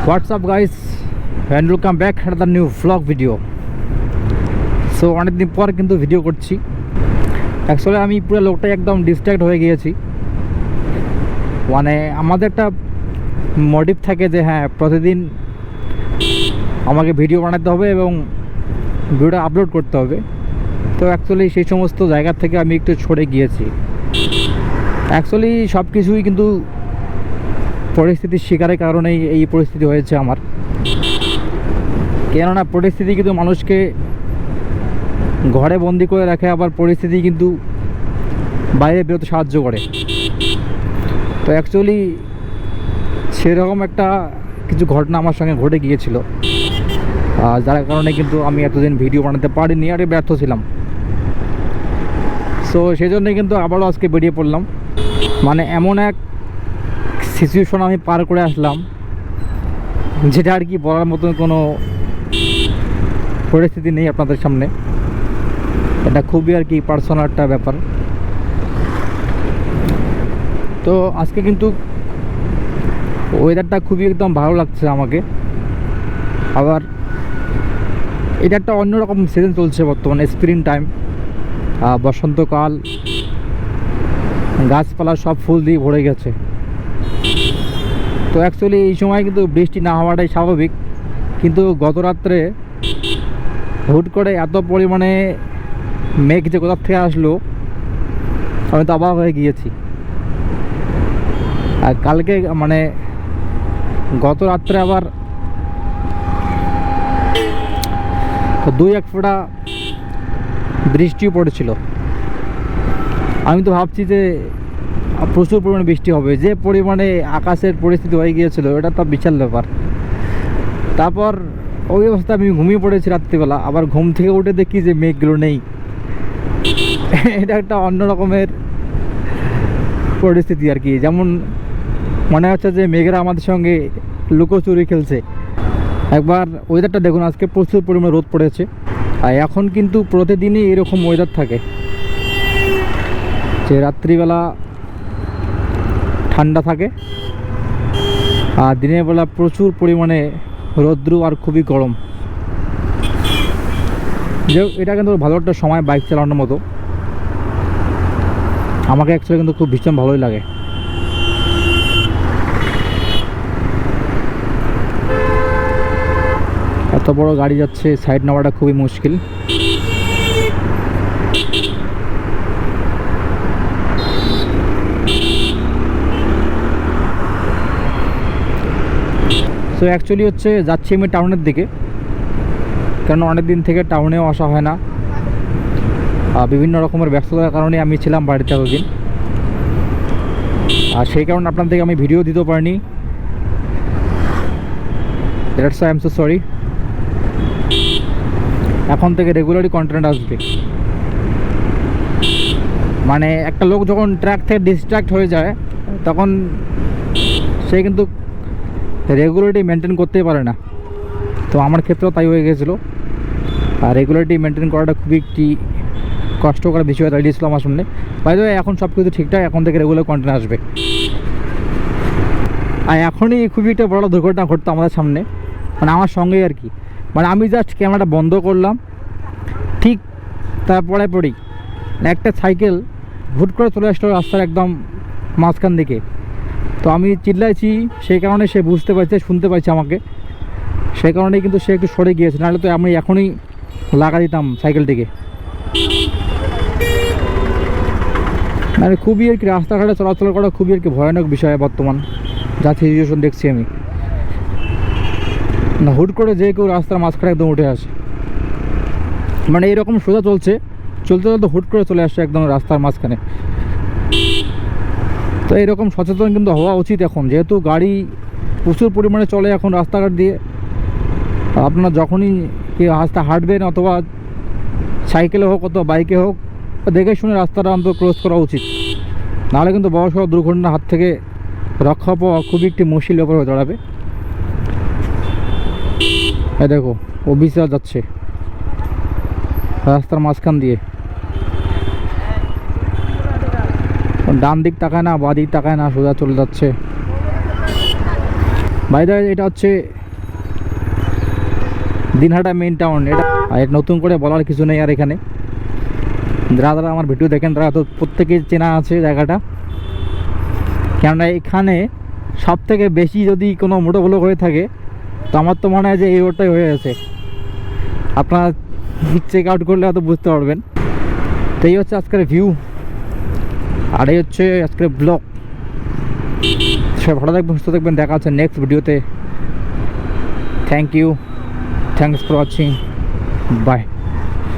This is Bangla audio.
What's up guys, and welcome back to the new vlog video. So অনেক দিন পর কিন্তু ভিডিও করছি। অ্যাকচুয়ালি আমি পুরো লোকটাই একদম ডিস্ট্র্যাক্ট হয়ে গিয়েছি। মানে আমাদের একটা মোটিভ থাকে যে হ্যাঁ প্রতিদিন আমাকে ভিডিও বানাতে হবে এবং ভিডিওটা আপলোড করতে হবে। তো অ্যাকচুয়ালি সেই সমস্ত জায়গা থেকে আমি একটু সরে গিয়েছি। অ্যাকচুয়ালি সব কিছুই কিন্তু পরিস্থিতির শিকারের কারণেই এই পরিস্থিতি হয়েছে আমার। কেননা পরিস্থিতি কিন্তু মানুষকে ঘরে বন্দি করে রাখে, আবার পরিস্থিতি কিন্তু বাইরে বেরোতে সাহায্য করে। তো অ্যাকচুয়ালি সেরকম একটা কিছু ঘটনা আমার সঙ্গে ঘটে গিয়েছিল, যার কারণে কিন্তু আমি এতদিন ভিডিও বানাতে পারিনি আর ব্যর্থ ছিলাম। সো সেই জন্যই কিন্তু আবারও আজকে বেরিয়ে পড়লাম। মানে এমন এক সিচুয়েশন আমি পার করে আসলাম যেটা আর কি বলার মতন কোনো পরিস্থিতি নেই আপনাদের সামনে। এটা খুবই আর কি পার্সোনাল একটা ব্যাপার। তো আজকে কিন্তু ওয়েদারটা খুবই একদম ভালো লাগছে আমাকে। আবার এটা একটা অন্যরকম সিজন চলছে বর্তমানে, স্প্রিং টাইম, বসন্তকাল, গাছপালা সব ফুল দিয়ে ভরে গেছে। তো অ্যাকচুয়ালি এই সময় কিন্তু বৃষ্টি না হওয়াটাই স্বাভাবিক, কিন্তু গত রাত্রে হুট করে এত পরিমাণে মেঘ যে কোথার থেকে আসলো আমি তো অবাক হয়ে গিয়েছি। আর কালকে মানে গত রাত্রে আবার 2-1 ফোঁটা বৃষ্টিও পড়েছিল। আমি তো ভাবছি যে প্রচুর পরিমাণে বৃষ্টি হবে, যে পরিমাণে আকাশের পরিস্থিতি হয়ে গিয়েছিল এটা তো বিশাল ব্যাপার। তারপর ওই অবস্থায় আমি ঘুমিয়ে পড়েছি রাত্রিবেলা, আবার ঘুম থেকে উঠে দেখি যে মেঘগুলো নেই। এটা একটা অন্য রকমের পরিস্থিতি আর কি, যেমন মনে হচ্ছে যে মেঘেরা আমাদের সঙ্গে লুকোচুরি খেলছে। একবার ওয়েদারটা দেখুন, আজকে প্রচুর পরিমাণে রোদ পড়েছে। আর এখন কিন্তু প্রতিদিনই এরকম ওয়েদার থাকে যে রাত্রিবেলা ঠান্ডা থাকে আর দিনের বেলা প্রচুর পরিমাণে রৌদ্র আর খুবই গরম। যে এটা কিন্তু ভালো একটা সময় বাইক চালানোর মতো। আমাকে অ্যাকচুয়ালি কিন্তু খুব ভীষণ ভালোই লাগে। এত বড় গাড়ি যাচ্ছে, সাইড নেওয়াটা খুবই মুশকিল। তো অ্যাকচুয়ালি হচ্ছে যাচ্ছি আমি টাউনের দিকে, কারণ অনেক দিন থেকে টাউনেও আসা হয় না। বিভিন্ন রকমের ব্যস্ততার কারণে আমি ছিলাম বাড়িতে এতদিন, আর সেই কারণে আপনাদেরকে আমি ভিডিও দিতেও পারিনি। That's I am so sorry. এখন থেকে রেগুলারই কন্টেন্ট আসবে। মানে একটা লোক যখন ট্র্যাক থেকে ডিস্ট্র্যাক্ট হয়ে যায় তখন সে কিন্তু রেগুলারিটি মেনটেন করতেই পারে না। তো আমার ক্ষেত্রেও তাই হয়ে গেছিলো। আর রেগুলারিটি মেনটেন করাটা খুবই একটি কষ্টকর বিষয় দাঁড়িয়েছিল আমার সামনে। বাইরে এখন সব কিছু ঠিকঠাক, এখন থেকে রেগুলার কন্টেন্ট আসবে। আর এখনই খুবই একটা বড় দুর্ঘটনা ঘটতো আমাদের সামনে, মানে আমার সঙ্গেই আর কি। মানে আমি জাস্ট ক্যামেরাটা বন্ধ করলাম, ঠিক তারপরে পরেই একটা সাইকেল হুট করে চলে আসলো রাস্তার একদম মাঝখান দিকে। তো আমি চিল্লাইছি, সেই কারণে সে বুঝতে পারছে, শুনতে পাইছে আমাকে, সেই কারণেই কিন্তু সে একটু সরে গিয়েছে, নাহলে তো আমি এখনই লাগা দিতাম সাইকেলটিকে। মানে খুবই আর কি রাস্তাঘাটে চলাচল করা খুবই আর কি ভয়ানক বিষয় বর্তমান যা সিচুয়েশন দেখছি আমি। না হুট করে যে কেউ রাস্তার মাঝখানে একদম উঠে আসে, মানে এইরকম সোজা চলতে চলতে হুট করে চলে আসছে একদম রাস্তার মাঝখানে। তো এরকম সচেতন কিন্তু হওয়া উচিত এখন, যেহেতু গাড়ি প্রচুর পরিমাণে চলে এখন রাস্তাঘাট দিয়ে। আপনারা যখনই কি রাস্তা হাঁটবেন, অথবা সাইকেলে হোক অথবা বাইকে হোক, দেখে শুনে রাস্তাটা অন্তত ক্রস করা উচিত, নাহলে কিন্তু বড় সড় দুর্ঘটনার হাত থেকে রক্ষা পাওয়া খুবই একটি মুশকিল ব্যাপার হয়ে দাঁড়াবে। এই দেখো অফিসার যাচ্ছে রাস্তার মাঝখান দিয়ে, ডান দিক তাকায় না, বাঁ দিক তাকায় না, সোজা চলে যাচ্ছে। বাই দ্য ওয়ে, এটা হচ্ছে দিনহাটা মেইন টাউন। এটা আর এটা নতুন করে বলার কিছু নেই আর এখানে। যারা আমার ভিডিও দেখেন তারা তো প্রত্যেকেই চেনা আছে জায়গাটা, কেননা এখানে সব থেকে বেশি যদি কোনো মোটোগুলো হয়ে থাকে তো আমার তো মনে হয় যে এই রোডটাই হয়ে আছে। আপনারা চেক আউট করলে হয়তো বুঝতে পারবেন। তো এই হচ্ছে আজকের ভিউ, আর এই হচ্ছে আজকের ব্লগ। সবাই ভালো থাকবেন, সুস্থ থাকবেন, দেখা হচ্ছে নেক্সট ভিডিওতে। Thank you, thanks for watching, by.